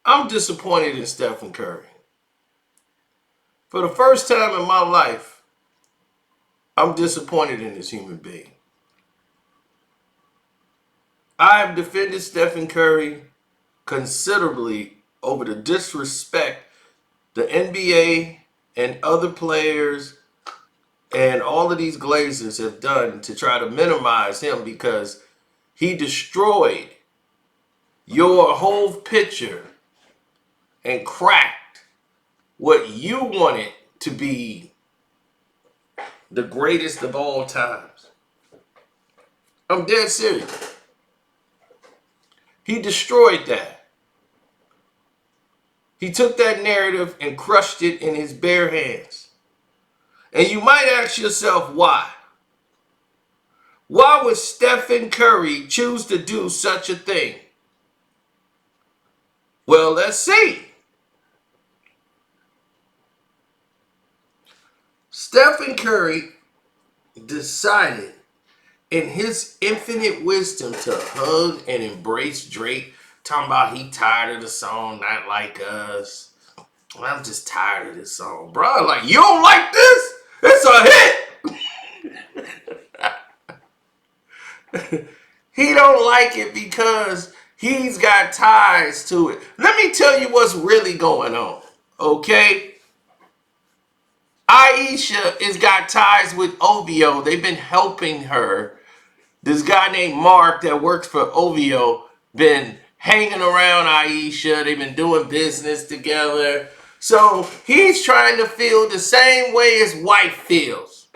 I'm disappointed in Stephen Curry. For the first time in my life, I'm disappointed in this human being. I have defended Stephen Curry considerably over the disrespect the NBA and other players and all of these Glazers have done to try to minimize him because he destroyed your whole picture and cracked what you wanted to be the greatest of all times. I'm dead serious. He destroyed that. He took that narrative and crushed it in his bare hands. And you might ask yourself why. Why would Stephen Curry choose to do such a thing? Well, let's see. Stephen Curry decided in his infinite wisdom to hug and embrace Drake, talking about he tired of the song, Not Like Us. I'm just tired of this song, bro. Like, you don't like this? It's a hit. He don't like it because he's got ties to it. Let me tell you what's really going on, okay? Aisha has got ties with OVO. They've been helping her. This guy named Mark that works for OVO been hanging around Aisha. They've been doing business together. So he's trying to feel the same way his wife feels.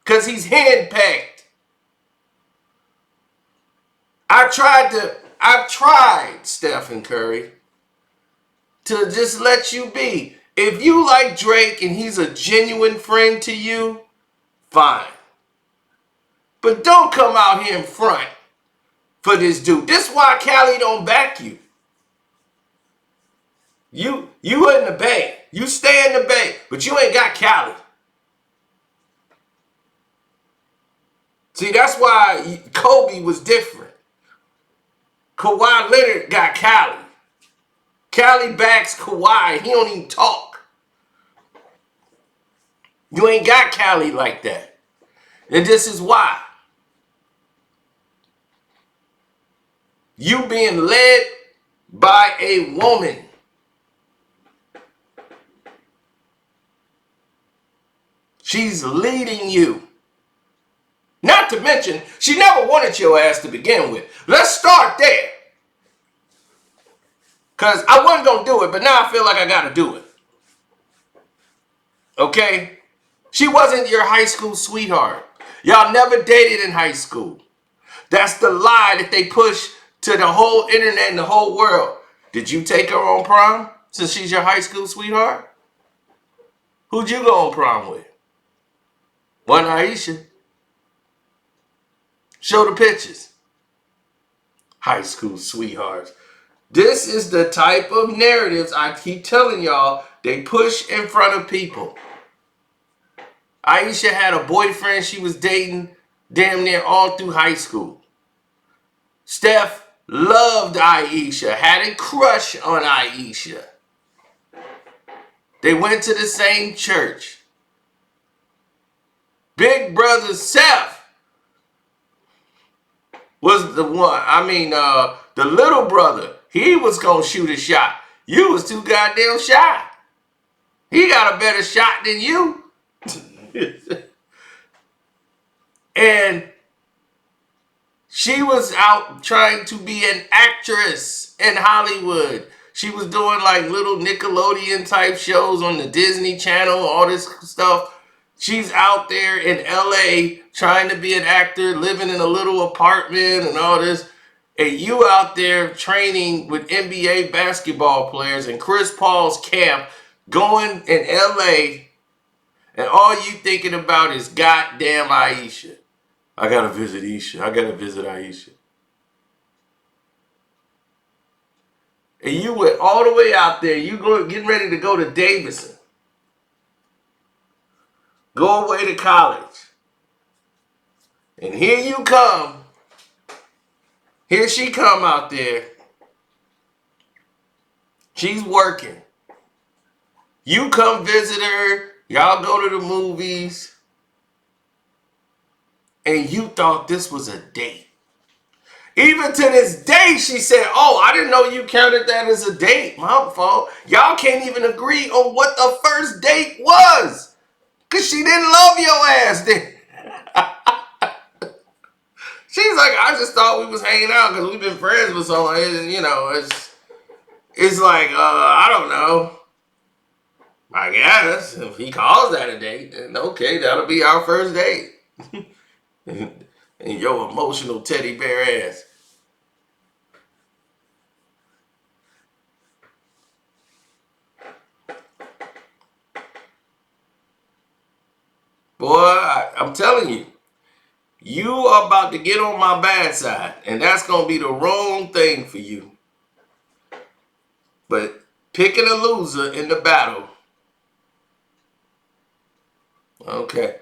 Because he's handpicked. I've tried, Stephen Curry, to just let you be. If you like Drake and he's a genuine friend to you, fine. But don't come out here in front for this dude. This is why Cali don't back you. You in the Bay. You stay in the Bay, but you ain't got Cali. See, that's why Kobe was different. Kawhi Leonard got Cali. Cali backs Kawhi. He don't even talk. You ain't got Cali like that. And this is why. You being led by a woman. She's leading you. Not to mention, she never wanted your ass to begin with. Let's start there. Because I wasn't going to do it, but now I feel like I got to do it. Okay? She wasn't your high school sweetheart. Y'all never dated in high school. That's the lie that they push to the whole internet and the whole world. Did you take her on prom since she's your high school sweetheart? Who'd you go on prom with? One Aisha. Show the pictures. High school sweethearts. This is the type of narratives I keep telling y'all they push in front of people. Aisha had a boyfriend she was dating damn near all through high school. Steph loved Aisha, had a crush on Aisha. They went to the same church. Big brother Steph was the one. The little brother, he was going to shoot a shot. You was too goddamn shy. He got a better shot than you. And she was out trying to be an actress in Hollywood. She was doing like little Nickelodeon type shows on the Disney Channel, all this stuff. She's out there in LA trying to be an actor, living in a little apartment and all this. And you out there training with NBA basketball players in Chris Paul's camp, going in LA, and all you thinking about is goddamn Aisha. I gotta visit Aisha. I gotta visit Aisha. And you went all the way out there. You getting ready to go to Davidson. Go away to college. And here you come. Here she come out there She's working. You come visit her. Y'all go to the movies. And you thought this was a date. Even to this day, she said, oh, I didn't know you counted that as a date. My fault. Y'all can't even agree on what the first date was. Because she didn't love your ass then. She's like, I just thought we was hanging out because we've been friends for so long. It's like, I don't know. I guess if he calls that a date, then okay, that'll be our first date. And your emotional teddy bear ass. Boy, I'm telling you, you are about to get on my bad side, and that's going to be the wrong thing for you. But picking a loser in the battle. Okay.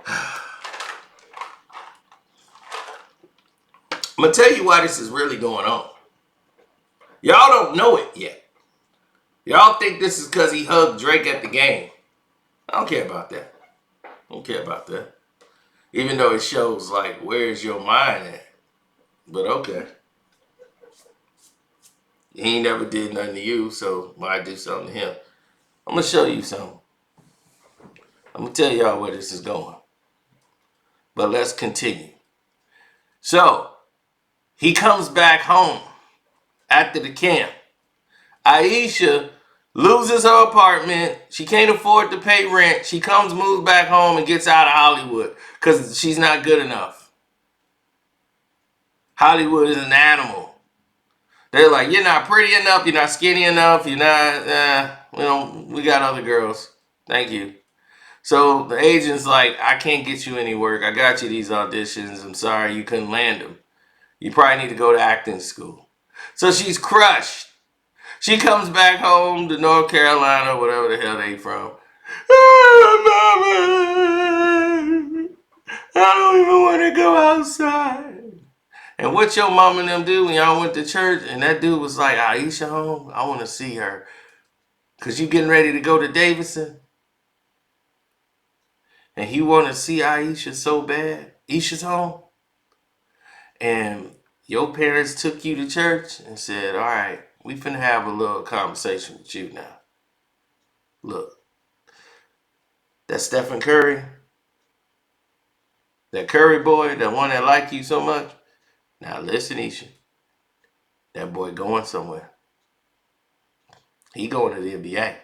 I'm going to tell you why this is really going on. Y'all don't know it yet. Y'all think this is because he hugged Drake at the game. I don't care about that. I don't care about that. Even though it shows, like, where's your mind at? But okay. He ain't never did nothing to you, so why do something to him? I'm going to show you something. I'm going to tell y'all where this is going. But let's continue. So, he comes back home after the camp. Aisha loses her apartment. She can't afford to pay rent. She moves back home and gets out of Hollywood because she's not good enough. Hollywood is an animal. They're like, you're not pretty enough. You're not skinny enough. You're not, we got other girls. Thank you. So the agent's like, I can't get you any work. I got you these auditions. I'm sorry you couldn't land them. You probably need to go to acting school. So she's crushed. She comes back home to North Carolina, whatever the hell they from. Oh, mama, I don't even want to go outside. And what your mom and them do when y'all went to church and that dude was like, Aisha home? I want to see her. Because you getting ready to go to Davidson? And he want to see Aisha so bad. Aisha's home. And your parents took you to church and said, all right, we finna have a little conversation with you now. Look, that Stephen Curry, that Curry boy, that one that like you so much. Now listen, Aisha, that boy going somewhere. He going to the NBA.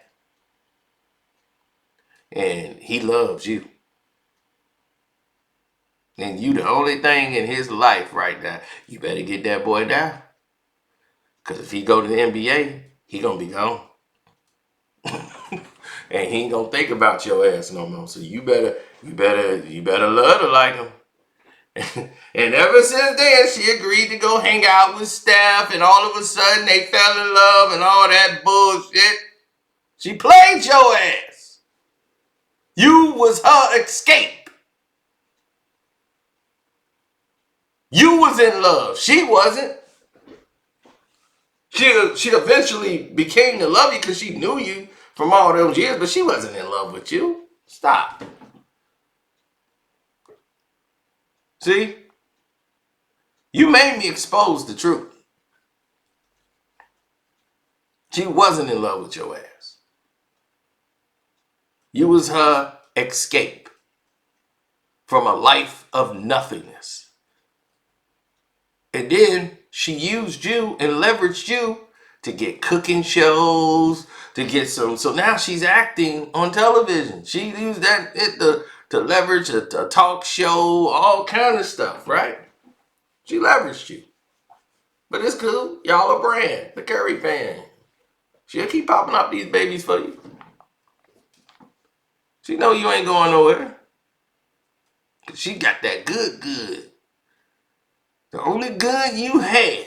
And he loves you. And you the only thing in his life right now. You better get that boy down. Because if he go to the NBA, he going to be gone. And he ain't going to think about your ass no more. So you better love to like him. And ever since then, she agreed to go hang out with Steph. And all of a sudden, they fell in love and all that bullshit. She played your ass. You was her escape. You was in love. She wasn't. She eventually became to love you because she knew you from all those years, but she wasn't in love with you. Stop. See? You made me expose the truth. She wasn't in love with your ass. You was her escape from a life of nothingness. And then she used you and leveraged you to get cooking shows, to get some. So now she's acting on television. She used that to leverage a talk show, all kind of stuff, right? She leveraged you. But it's cool. Y'all a brand. The Curry fan. She'll keep popping up these babies for you. She know you ain't going nowhere. Cause she got that good. The only gun you had.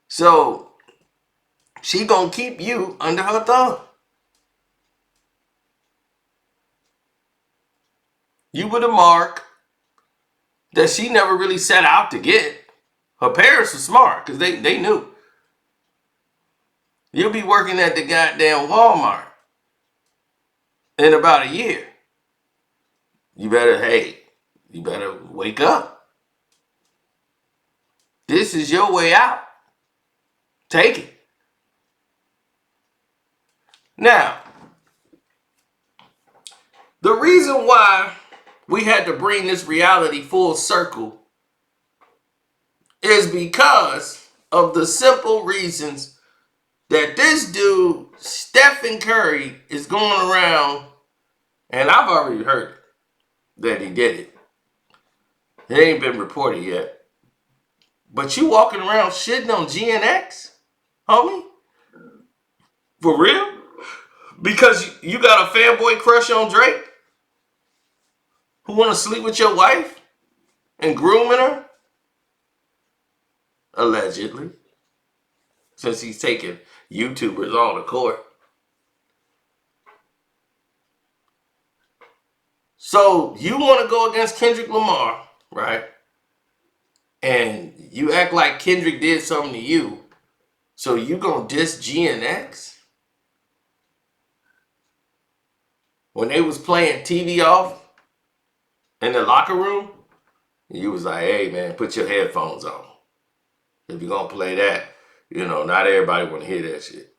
So she gonna keep you under her thumb. You were the mark that she never really set out to get. Her parents were smart because they knew. You'll be working at the goddamn Walmart in about a year. You better wake up. This is your way out. Take it. Now, the reason why we had to bring this reality full circle is because of the simple reasons that this dude, Stephen Curry, is going around, and I've already heard that he did it. It ain't been reported yet. But you walking around shitting on GNX, homie? For real? Because you got a fanboy crush on Drake? Who want to sleep with your wife? And grooming her? Allegedly. Since he's taking YouTubers on the court. So you want to go against Kendrick Lamar, right? And you act like Kendrick did something to you. So you gonna diss GNX? When they was playing TV off in the locker room, you was like, hey man, put your headphones on. If you're gonna play that, not everybody wanna hear that shit.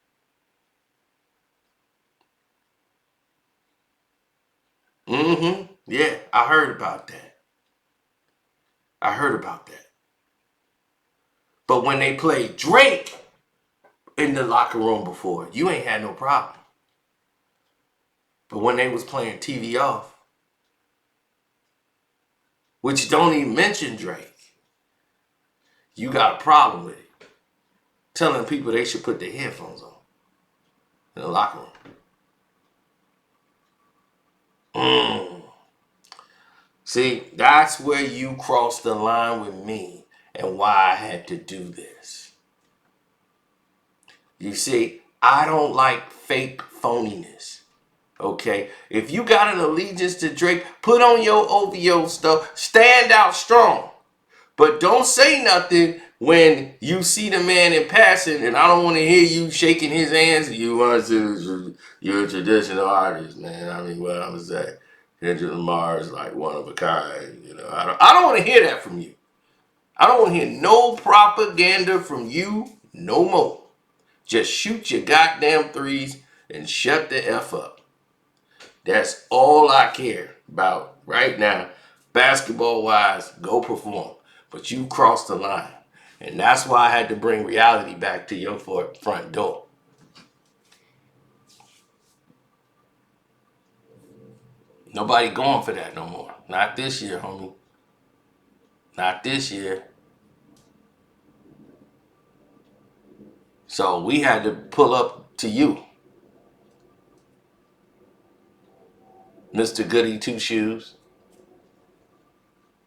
Yeah, I heard about that. But when they played Drake in the locker room before, you ain't had no problem. But when they was playing TV off, which don't even mention Drake, you got a problem with it. Telling people they should put their headphones on in the locker room. See, that's where you crossed the line with me and why I had to do this. You see, I don't like fake phoniness. Okay? If you got an allegiance to Drake, put on your OVO stuff. Stand out strong. But don't say nothing when you see the man in passing, and I don't want to hear you shaking his hands. You're a traditional artist, man. I mean, what I'm saying, Kendrick Lamar is like one of a kind. I don't want to hear that from you. I don't want to hear no propaganda from you no more. Just shoot your goddamn threes and shut the F up. That's all I care about right now. Basketball wise, go perform. But you crossed the line. And that's why I had to bring reality back to your front door. Nobody going for that no more. Not this year, homie. Not this year. So we had to pull up to you, Mr. Goody Two Shoes.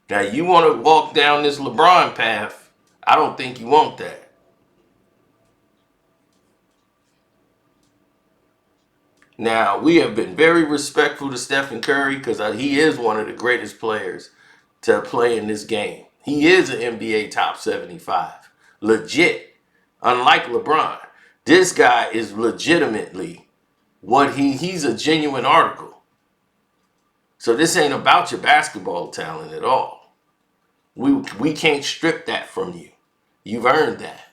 Now you want to walk down this LeBron path. I don't think you want that. Now, we have been very respectful to Stephen Curry because he is one of the greatest players to play in this game. He is an NBA top 75. Legit. Unlike LeBron. This guy is legitimately he's a genuine article. So this ain't about your basketball talent at all. We can't strip that from you. You've earned that.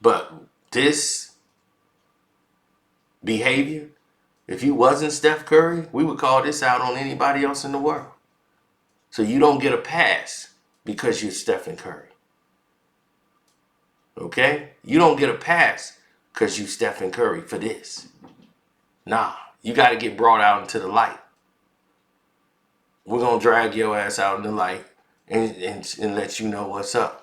But this behavior, if you wasn't Steph Curry, we would call this out on anybody else in the world. So you don't get a pass because you're Stephen Curry. Okay? You don't get a pass because you Stephen Curry for this. Nah, you got to get brought out into the light. We're going to drag your ass out in the light and let you know what's up.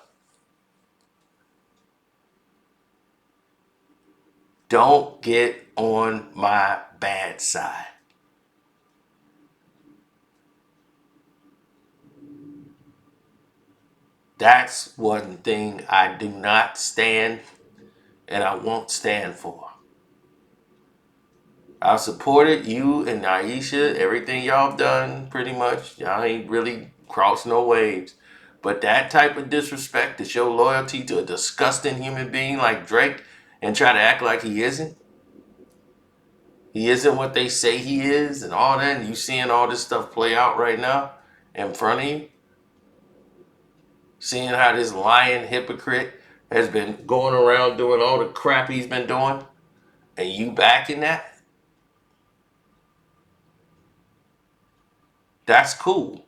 Don't get on my bad side. That's one thing I do not stand and I won't stand for. I've supported you and Aisha, everything y'all done, pretty much. Y'all ain't really crossed no waves. But that type of disrespect to show loyalty to a disgusting human being like Drake and try to act like he isn't what they say he is and all that, and you seeing all this stuff play out right now in front of you, seeing how this lying hypocrite has been going around doing all the crap he's been doing, and you backing that, that's cool.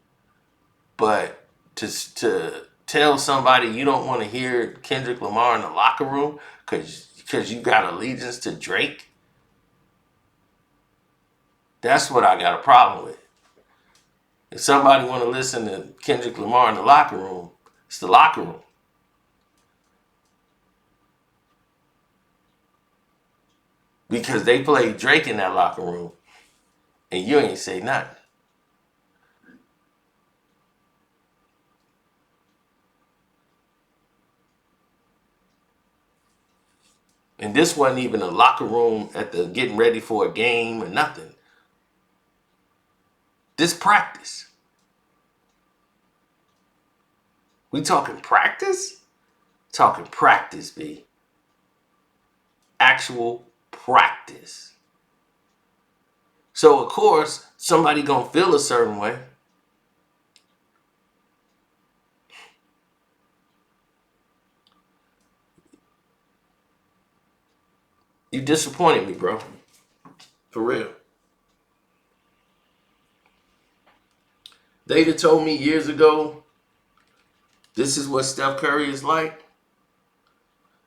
But to tell somebody you don't want to hear Kendrick Lamar in the locker room because you got allegiance to Drake, that's what I got a problem with. If somebody want to listen to Kendrick Lamar in the locker room, it's the locker room. Because they played Drake in that locker room and you ain't say nothing. And this wasn't even a locker room at the getting ready for a game or nothing. This practice. We talking practice? Talking practice, B. Actual practice. So of course, somebody gonna feel a certain way. You disappointed me, bro. For real. They'd have told me years ago, this is what Steph Curry is like.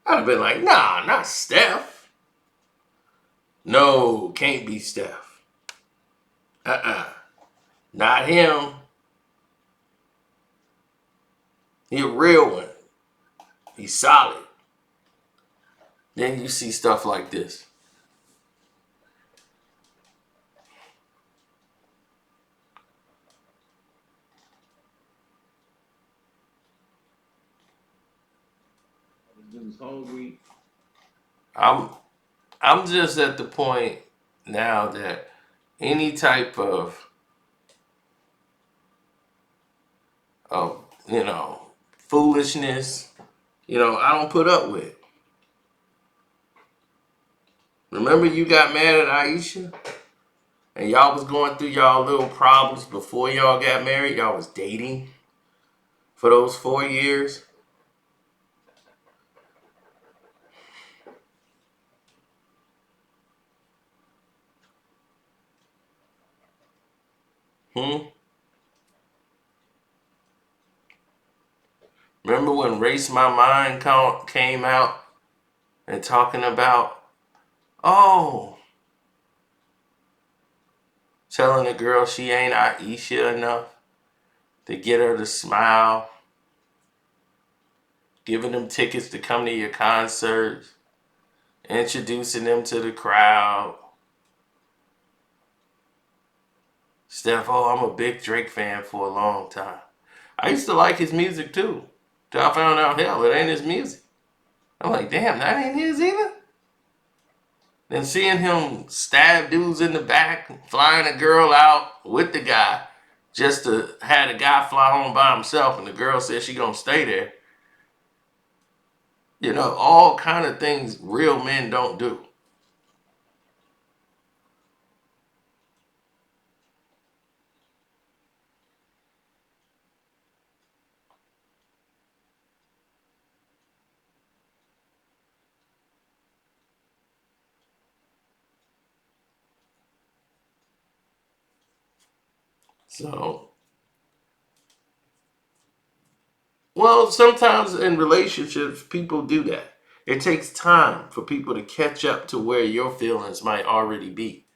I'd have been like, nah, not Steph. No, can't be Steph. Not him. He a real one. He's solid. Then you see stuff like this. I'm I'm just at the point now that any type of foolishness, I don't put up with. Remember you got mad at Aisha? And y'all was going through y'all little problems before y'all got married. Y'all was dating for those 4 years. Hmm? Remember when Race My Mind came out and talking about, oh, telling the girl she ain't Aisha enough to get her to smile, giving them tickets to come to your concerts, introducing them to the crowd. Steph, oh, I'm a big Drake fan for a long time. I used to like his music too. Till I found out, hell, it ain't his music. I'm like, damn, that ain't his either? Then seeing him stab dudes in the back, flying a girl out with the guy, just to have the guy fly home by himself, and the girl said she gonna stay there. All kind of things real men don't do. So, well, sometimes in relationships, people do that. It takes time for people to catch up to where your feelings might already be.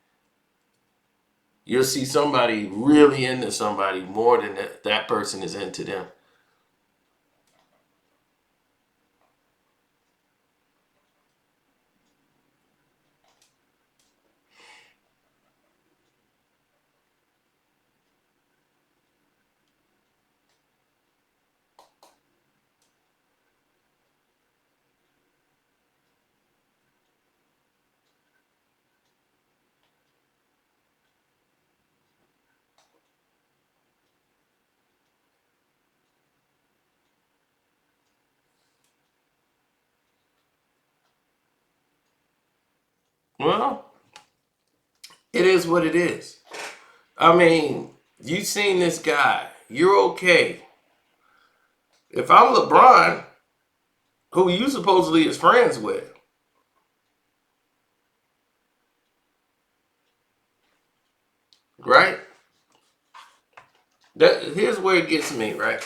You'll see somebody really into somebody more than that person is into them. Well, it is what it is. I mean, you seen this guy. You're okay. If I'm LeBron, who you supposedly is friends with, right? Here's where it gets me, right?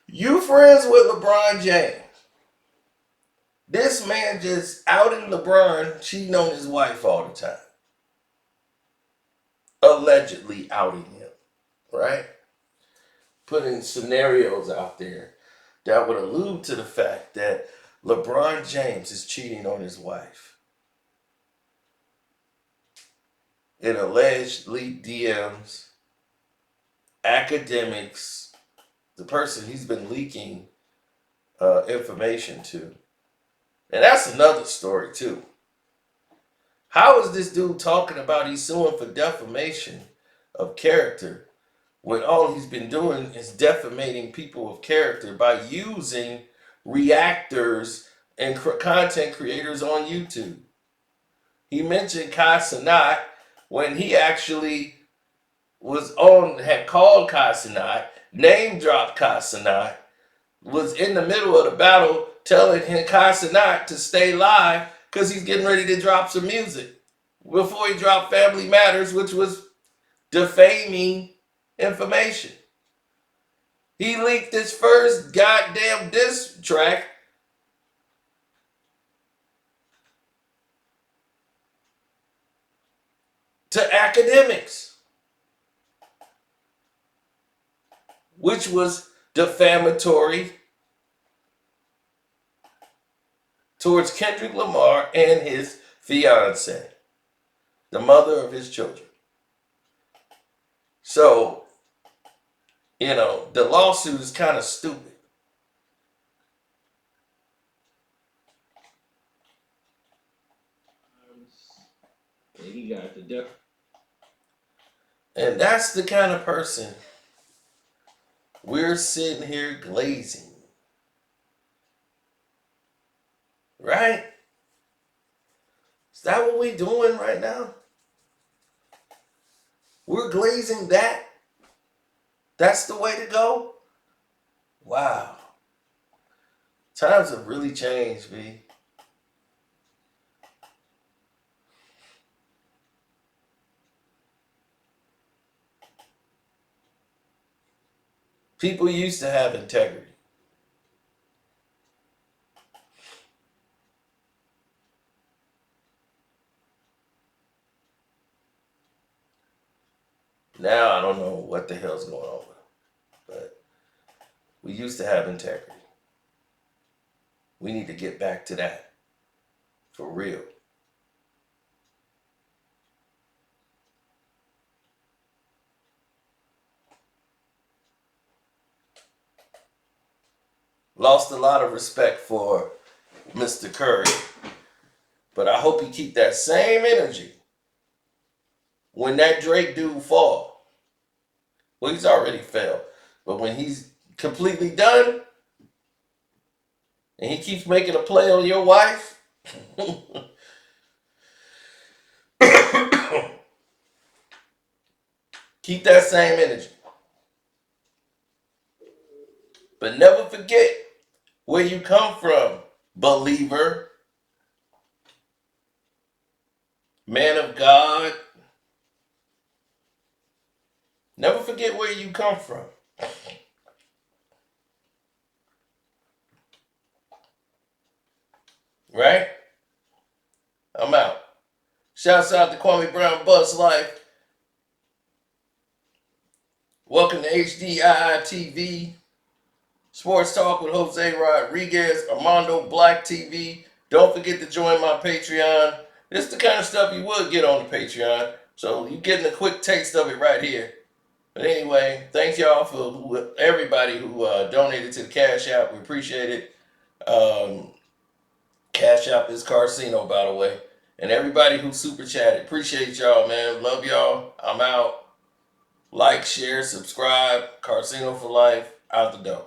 You friends with LeBron James. This man just outing LeBron cheating on his wife all the time. Allegedly outing him, right? Putting scenarios out there that would allude to the fact that LeBron James is cheating on his wife. In alleged leaked DMs, academics, the person he's been leaking information to. And that's another story too. How is this dude talking about he's suing for defamation of character when all he's been doing is defamating people of character by using reactors and content creators on YouTube? He mentioned Karceno when he actually had called Karceno, name dropped Karceno, was in the middle of the battle telling him Karceno to stay live because he's getting ready to drop some music before he dropped Family Matters, which was defaming information. He leaked his first goddamn diss track to academics, which was defamatory towards Kendrick Lamar and his fiance, the mother of his children. So, the lawsuit is kind of stupid. He got the death. And that's the kind of person we're sitting here glazing. Right? Is that what we're doing right now? We're glazing that? That's the way to go? Wow. Times have really changed, B. People used to have integrity. Now I don't know what the hell's going on with them. But we used to have integrity. We need to get back to that. For real. Lost a lot of respect for Mr. Curry. But I hope he keep that same energy when that Drake dude fall. Well, he's already fell. But when he's completely done and he keeps making a play on your wife, keep that same energy. But never forget where you come from, believer, man of God. Never forget where you come from. Right? I'm out. Shouts out to Kwame Brown Bus Life. Welcome to HDII TV. Sports Talk with Jose Rodriguez, Armando Black TV. Don't forget to join my Patreon. This is the kind of stuff you would get on the Patreon. So you're getting a quick taste of it right here. But anyway, thanks y'all for everybody who donated to the Cash App. We appreciate it. Cash App is Karceno, by the way. And everybody who super chatted. Appreciate y'all, man. Love y'all. I'm out. Like, share, subscribe. Karceno for life. Out the door.